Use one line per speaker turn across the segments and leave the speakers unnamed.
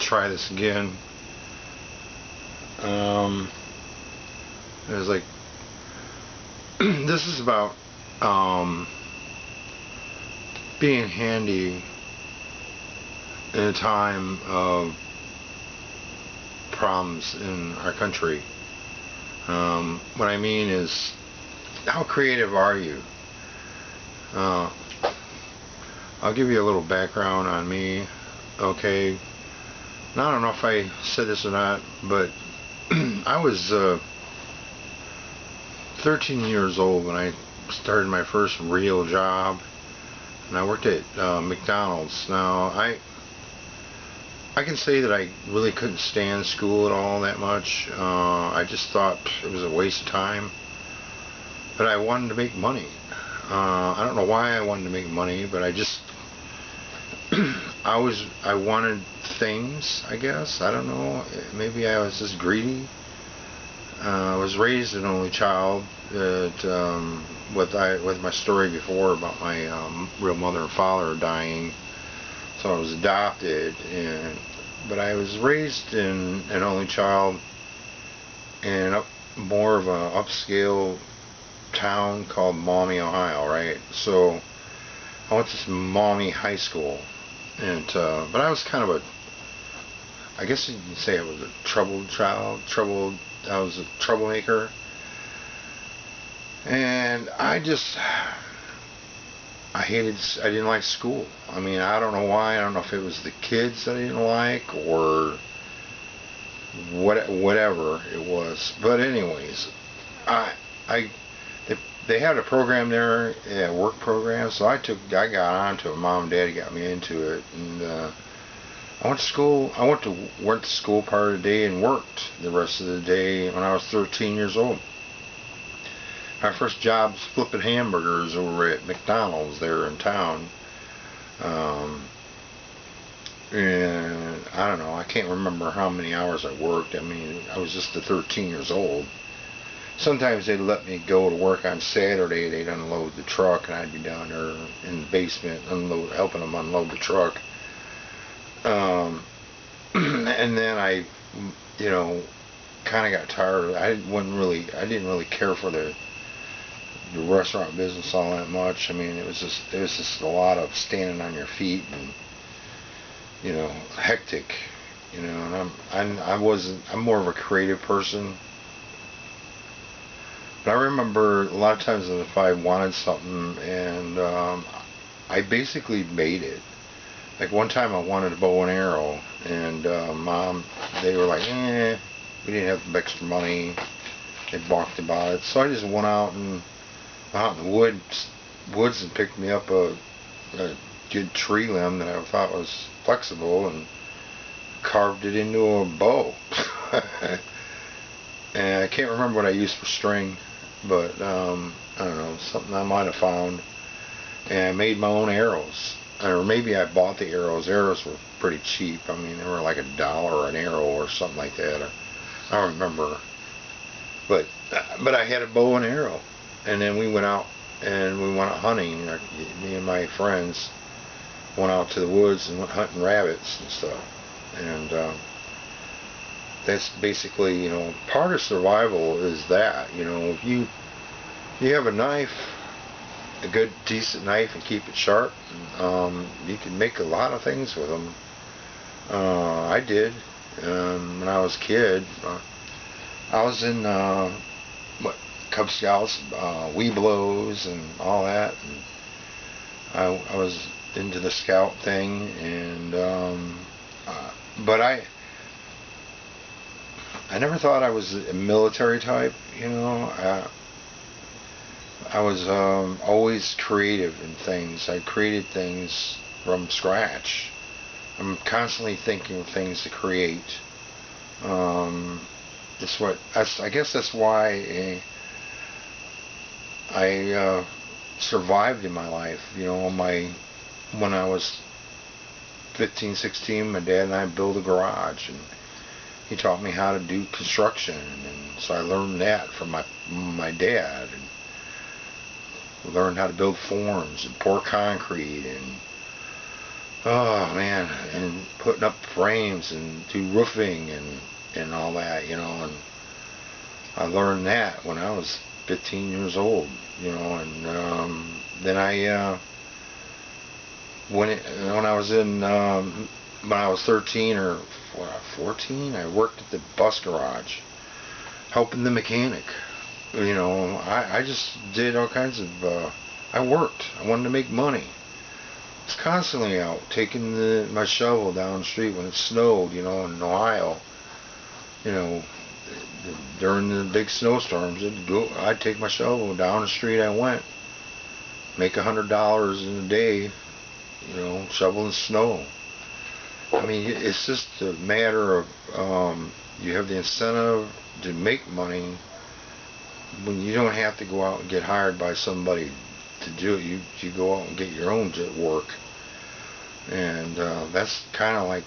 try this again. It was like, this is about being handy in a time of problems in our country. What I mean is, how creative are you? I'll give you a little background on me, okay? Now, I don't know if I said this or not, but I was 13 years old when I started my first real job, and I worked at McDonald's. Now, I can say that I really couldn't stand school at all that much. I just thought it was a waste of time, but I wanted to make money. I don't know why I wanted to make money, but I just I wanted things, I guess. I don't know. Maybe I was just greedy. I was raised an only child. With my story before about my real mother and father dying, so I was adopted. But I was raised in an only child in more of an upscale town called Maumee, Ohio, right? So I went to Maumee High School, and but I was kind of I guess you could say I was a troubled child. I was a troublemaker, and I didn't like school. I mean, I don't know why. I don't know if it was the kids that I didn't like or whatever it was. But anyways, they had a program there, a work program, so I got onto it. Mom and Daddy got me into it, and I went to school. Went to school part of the day and worked the rest of the day when I was 13 years old. My first job was flipping hamburgers over at McDonald's there in town. And I don't know, I can't remember how many hours I worked. I mean, I was just 13 years old. Sometimes they'd let me go to work on Saturday. They'd unload the truck, and I'd be down there in the basement helping them unload the truck. And then I, kind of got tired. I didn't really care for the restaurant business all that much. I mean, it was just a lot of standing on your feet and hectic. And I'm more of a creative person. But I remember a lot of times if I wanted something, and I basically made it. Like one time I wanted a bow and arrow, and Mom, they were like, we didn't have extra money. They balked about it. So I just went out in the woods and picked me up a good tree limb that I thought was flexible and carved it into a bow. And I can't remember what I used for string, but I don't know, something I might have found. And I made my own arrows. Or maybe I bought the arrows. Arrows were pretty cheap. I mean, they were like $1 an arrow or something like that. I don't remember. But I had a bow and arrow. And then we went out hunting. Me and my friends went out to the woods and went hunting rabbits and stuff. And that's basically, part of survival is that. If you have a knife, a good decent knife, and keep it sharp, you can make a lot of things with them. I did when I was a kid. I was in Cub Scouts, Webelos, and all that. And I was into the scout thing, and but I never thought I was a military type. I was always creative in things. I created things from scratch. I'm constantly thinking of things to create. I guess that's why I survived in my life. When I was 15, 16, my dad and I built a garage, and he taught me how to do construction, and so I learned that from my dad. And learned how to build forms and pour concrete and Oh man, and putting up frames and do roofing and all that, and I learned that when I was 15 years old, and then when I was in when I was 13 or 14, I worked at the bus garage helping the mechanic. I just did all kinds of I worked. I wanted to make money. I was constantly out taking my shovel down the street when it snowed, in Ohio. You know, during the big snowstorms, I'd take my shovel down the street. I went, make $100 in a day, shoveling snow. I mean, it's just a matter of you have the incentive to make money when you don't have to go out and get hired by somebody to do it. You go out and get your own work, and that's kind of like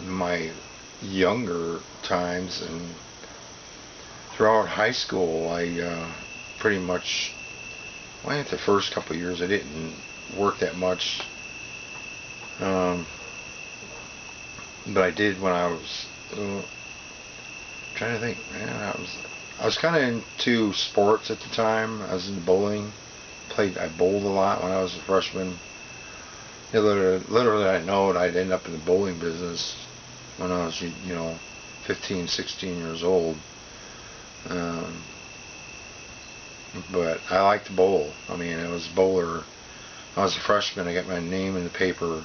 my younger times. And throughout high school, I pretty much, well, I think the first couple of years I didn't work that much, but I did when I was trying to think. Man, I was kind of into sports at the time. I was into bowling. I bowled a lot when I was a freshman. Literally, I know I'd end up in the bowling business when I was, 15, 16 years old. But I liked to bowl. I mean, I was a bowler. I was a freshman. I got my name in the paper.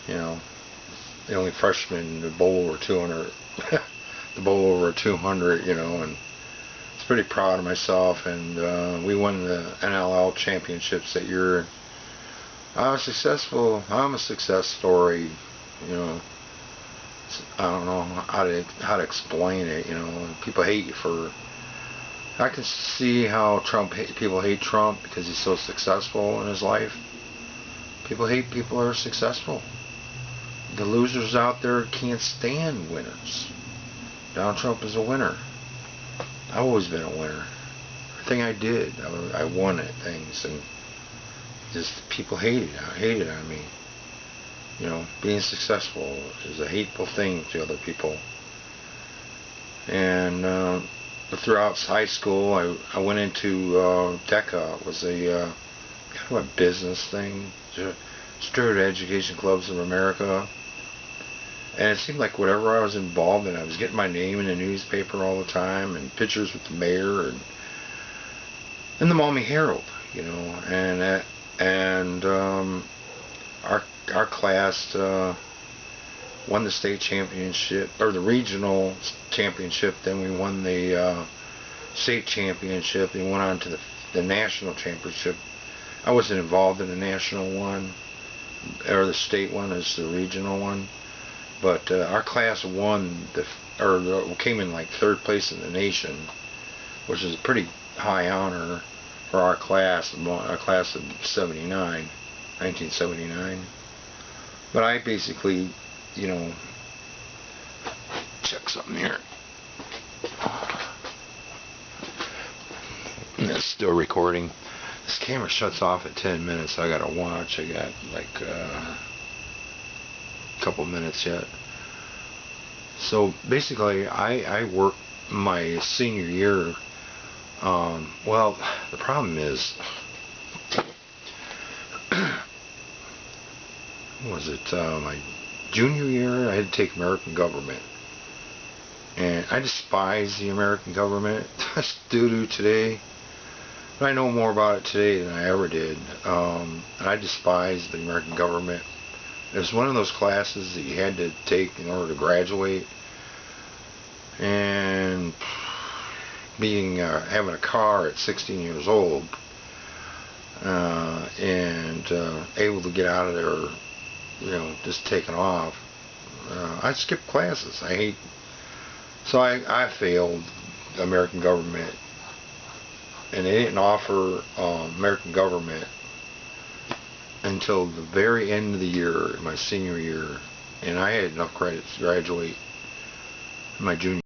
The only freshman to bowl over 200, to bowl over 200, and I was pretty proud of myself. And we won the NLL championships that year. I was successful. I'm a success story. I don't know how to explain it. People hate you for. I can see how people hate Trump because he's so successful in his life. People hate people who are successful. The losers out there can't stand winners. Donald Trump is a winner. I've always been a winner. Everything I did, I won at things, and just people hated it on me. Being successful is a hateful thing to other people. And throughout high school, I went into DECA. It was a kind of a business thing. Student Education Clubs of America. And it seemed like whatever I was involved in, I was getting my name in the newspaper all the time, and pictures with the mayor and the Miami Herald, and our class won the state championship or the regional championship. Then we won the state championship and went on to the national championship. I wasn't involved in the national one or the state one, as the regional one. But our class won came in like third place in the nation, which is a pretty high honor for our class of 1979. But I basically, check something here. It's still recording. This camera shuts off at 10 minutes. I gotta watch. I got like couple minutes yet. So basically, I worked my senior year. Well, the problem is, was it my junior year? I had to take American government, and I despise the American government. I still do today. But I know more about it today than I ever did. I despise the American government. It was one of those classes that you had to take in order to graduate, and having a car at 16 years old, and able to get out of there, just taking off. I skipped classes. So I failed the American government, and they didn't offer American government until the very end of the year, my senior year, and I had enough credits to graduate my junior